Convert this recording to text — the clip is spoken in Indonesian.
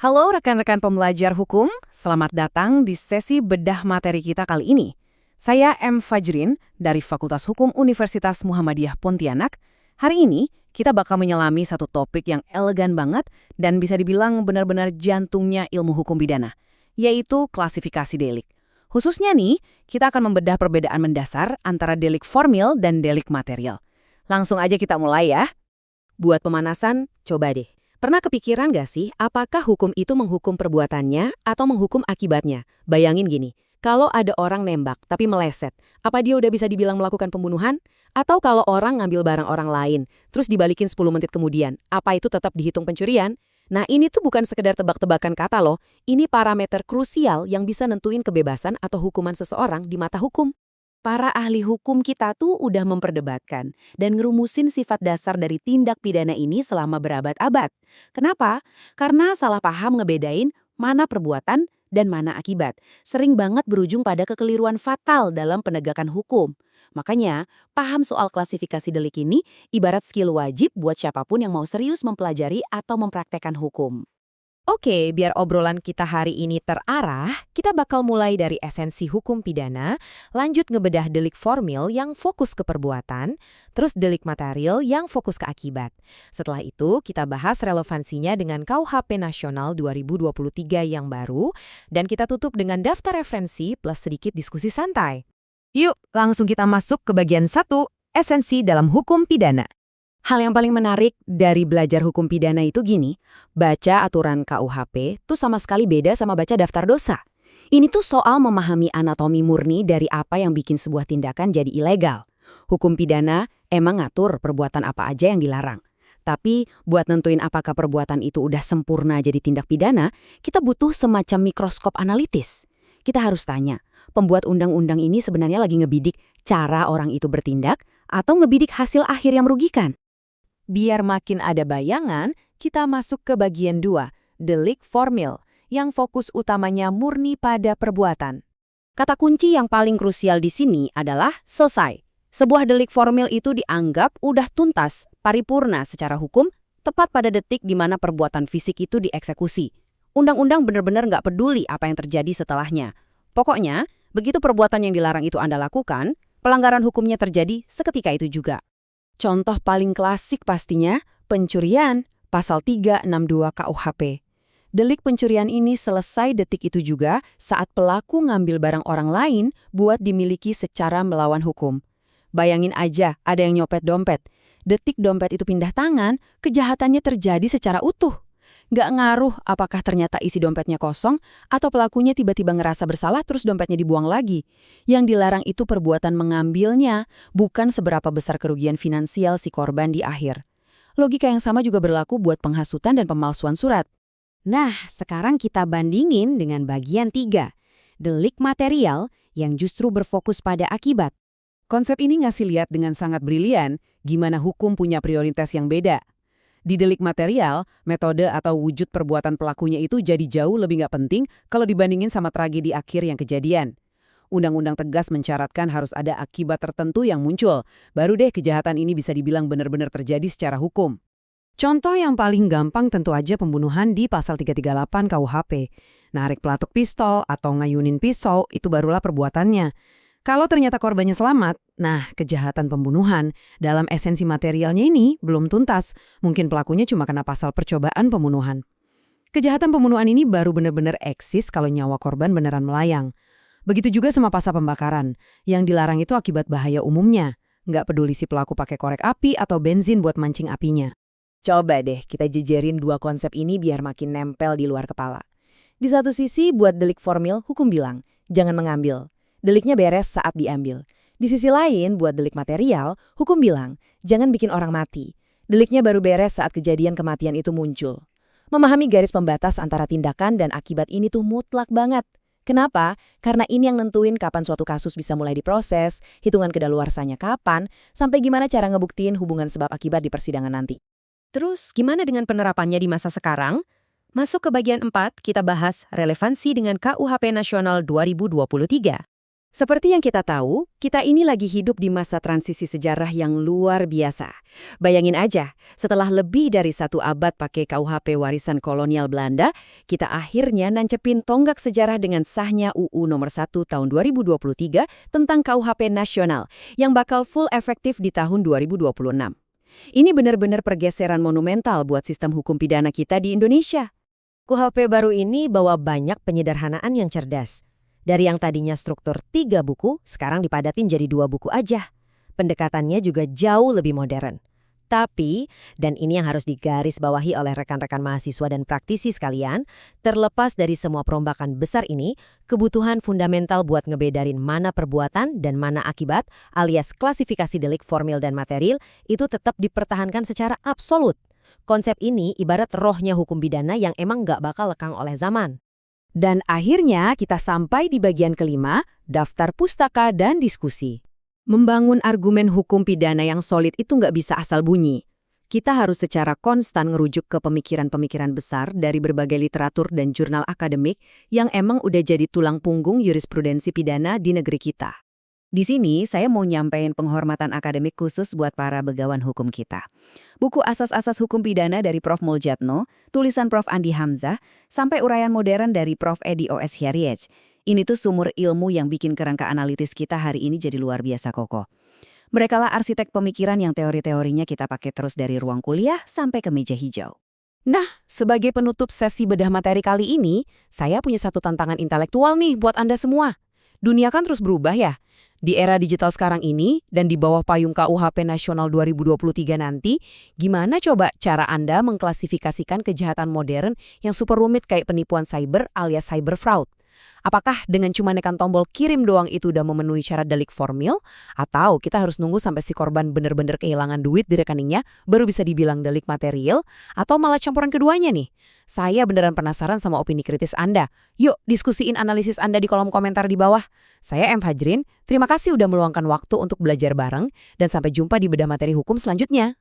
Halo rekan-rekan pembelajar hukum, selamat datang di sesi bedah materi kita kali ini. Saya M. Fajrin dari Fakultas Hukum Universitas Muhammadiyah Pontianak. Hari ini kita bakal menyelami satu topik yang elegan banget dan bisa dibilang benar-benar jantungnya ilmu hukum pidana, yaitu klasifikasi delik. Khususnya nih, kita akan membedah perbedaan mendasar antara delik formil dan delik material. Langsung aja kita mulai ya. Buat pemanasan, coba deh. Pernah kepikiran gak sih, apakah hukum itu menghukum perbuatannya atau menghukum akibatnya? Bayangin gini, kalau ada orang nembak tapi meleset, apa dia udah bisa dibilang melakukan pembunuhan? Atau kalau orang ngambil barang orang lain, terus dibalikin 10 menit kemudian, apa itu tetap dihitung pencurian? Nah ini tuh bukan sekedar tebak-tebakan kata loh, ini parameter krusial yang bisa nentuin kebebasan atau hukuman seseorang di mata hukum. Para ahli hukum kita tuh udah memperdebatkan dan ngerumusin sifat dasar dari tindak pidana ini selama berabad-abad. Kenapa? Karena salah paham ngebedain mana perbuatan dan mana akibat. Sering banget berujung pada kekeliruan fatal dalam penegakan hukum. Makanya, paham soal klasifikasi delik ini ibarat skill wajib buat siapapun yang mau serius mempelajari atau mempraktekkan hukum. Oke, biar obrolan kita hari ini terarah, kita bakal mulai dari esensi hukum pidana, lanjut ngebedah delik formil yang fokus ke perbuatan, terus delik material yang fokus ke akibat. Setelah itu, kita bahas relevansinya dengan KUHP Nasional 2023 yang baru, dan kita tutup dengan daftar referensi plus sedikit diskusi santai. Yuk, langsung kita masuk ke bagian 1, esensi dalam hukum pidana. Hal yang paling menarik dari belajar hukum pidana itu gini, baca aturan KUHP tuh sama sekali beda sama baca daftar dosa. Ini tuh soal memahami anatomi murni dari apa yang bikin sebuah tindakan jadi ilegal. Hukum pidana emang ngatur perbuatan apa aja yang dilarang. Tapi buat nentuin apakah perbuatan itu udah sempurna jadi tindak pidana, kita butuh semacam mikroskop analitis. Kita harus tanya, pembuat undang-undang ini sebenarnya lagi ngebidik cara orang itu bertindak atau ngebidik hasil akhir yang merugikan? Biar makin ada bayangan, kita masuk ke bagian 2, delik formil, yang fokus utamanya murni pada perbuatan. Kata kunci yang paling krusial di sini adalah selesai. Sebuah delik formil itu dianggap udah tuntas, paripurna secara hukum, tepat pada detik di mana perbuatan fisik itu dieksekusi. Undang-undang benar-benar nggak peduli apa yang terjadi setelahnya. Pokoknya, begitu perbuatan yang dilarang itu Anda lakukan, pelanggaran hukumnya terjadi seketika itu juga. Contoh paling klasik pastinya, pencurian, pasal 362 KUHP. Delik pencurian ini selesai detik itu juga saat pelaku ngambil barang orang lain buat dimiliki secara melawan hukum. Bayangin aja, ada yang nyopet dompet. Detik dompet itu pindah tangan, kejahatannya terjadi secara utuh. Nggak ngaruh apakah ternyata isi dompetnya kosong atau pelakunya tiba-tiba ngerasa bersalah terus dompetnya dibuang lagi. Yang dilarang itu perbuatan mengambilnya, bukan seberapa besar kerugian finansial si korban di akhir. Logika yang sama juga berlaku buat penghasutan dan pemalsuan surat. Nah, sekarang kita bandingin dengan bagian 3, delik material yang justru berfokus pada akibat. Konsep ini ngasih lihat dengan sangat brilian gimana hukum punya prioritas yang beda. Di delik material, metode atau wujud perbuatan pelakunya itu jadi jauh lebih nggak penting kalau dibandingin sama tragedi akhir yang kejadian. Undang-undang tegas mensyaratkan harus ada akibat tertentu yang muncul, baru deh kejahatan ini bisa dibilang benar-benar terjadi secara hukum. Contoh yang paling gampang tentu aja pembunuhan di pasal 338 KUHP. Narik pelatuk pistol atau ngayunin pisau itu barulah perbuatannya. Kalau ternyata korbannya selamat, nah kejahatan pembunuhan dalam esensi materialnya ini belum tuntas. Mungkin pelakunya cuma kena pasal percobaan pembunuhan. Kejahatan pembunuhan ini baru benar-benar eksis kalau nyawa korban beneran melayang. Begitu juga sama pasal pembakaran. Yang dilarang itu akibat bahaya umumnya. Nggak peduli si pelaku pakai korek api atau bensin buat mancing apinya. Coba deh kita jejerin dua konsep ini biar makin nempel di luar kepala. Di satu sisi buat delik formil, hukum bilang, jangan mengambil. Deliknya beres saat diambil. Di sisi lain, buat delik material, hukum bilang, jangan bikin orang mati. Deliknya baru beres saat kejadian kematian itu muncul. Memahami garis pembatas antara tindakan dan akibat ini tuh mutlak banget. Kenapa? Karena ini yang nentuin kapan suatu kasus bisa mulai diproses, hitungan kedaluarsanya kapan, sampai gimana cara ngebuktiin hubungan sebab akibat di persidangan nanti. Terus, gimana dengan penerapannya di masa sekarang? Masuk ke bagian 4, kita bahas relevansi dengan KUHP Nasional 2023. Seperti yang kita tahu, kita ini lagi hidup di masa transisi sejarah yang luar biasa. Bayangin aja, setelah lebih dari 1 abad pakai KUHP warisan kolonial Belanda, kita akhirnya nancepin tonggak sejarah dengan sahnya UU nomor 1 tahun 2023 tentang KUHP nasional yang bakal full efektif di tahun 2026. Ini benar-benar pergeseran monumental buat sistem hukum pidana kita di Indonesia. KUHP baru ini bawa banyak penyederhanaan yang cerdas. Dari yang tadinya struktur 3 buku, sekarang dipadatin jadi 2 buku aja. Pendekatannya juga jauh lebih modern. Tapi, dan ini yang harus digarisbawahi oleh rekan-rekan mahasiswa dan praktisi sekalian, terlepas dari semua perombakan besar ini, kebutuhan fundamental buat ngebedarin mana perbuatan dan mana akibat, alias klasifikasi delik formil dan material, itu tetap dipertahankan secara absolut. Konsep ini ibarat rohnya hukum pidana yang emang nggak bakal lekang oleh zaman. Dan akhirnya kita sampai di bagian kelima, daftar pustaka dan diskusi. Membangun argumen hukum pidana yang solid itu nggak bisa asal bunyi. Kita harus secara konstan ngerujuk ke pemikiran-pemikiran besar dari berbagai literatur dan jurnal akademik yang emang udah jadi tulang punggung jurisprudensi pidana di negeri kita. Di sini saya mau nyampein penghormatan akademik khusus buat para begawan hukum kita. Buku Asas-Asas Hukum Pidana dari Prof. Muljatno, tulisan Prof. Andi Hamzah, sampai uraian modern dari Prof. Edi O.S. Heriej. Ini tuh sumur ilmu yang bikin kerangka analitis kita hari ini jadi luar biasa kokoh. Merekalah arsitek pemikiran yang teori-teorinya kita pakai terus dari ruang kuliah sampai ke meja hijau. Nah, sebagai penutup sesi bedah materi kali ini, saya punya satu tantangan intelektual nih buat Anda semua. Dunia kan terus berubah ya. Di era digital sekarang ini, dan di bawah payung KUHP Nasional 2023 nanti, gimana coba cara Anda mengklasifikasikan kejahatan modern yang super rumit kayak penipuan cyber alias cyber fraud? Apakah dengan cuma nekan tombol kirim doang itu udah memenuhi syarat delik formil? Atau kita harus nunggu sampai si korban bener-bener kehilangan duit di rekeningnya baru bisa dibilang delik material? Atau malah campuran keduanya nih? Saya beneran penasaran sama opini kritis Anda. Yuk diskusiin analisis Anda di kolom komentar di bawah. Saya M. Fajrin, terima kasih udah meluangkan waktu untuk belajar bareng dan sampai jumpa di bedah materi hukum selanjutnya.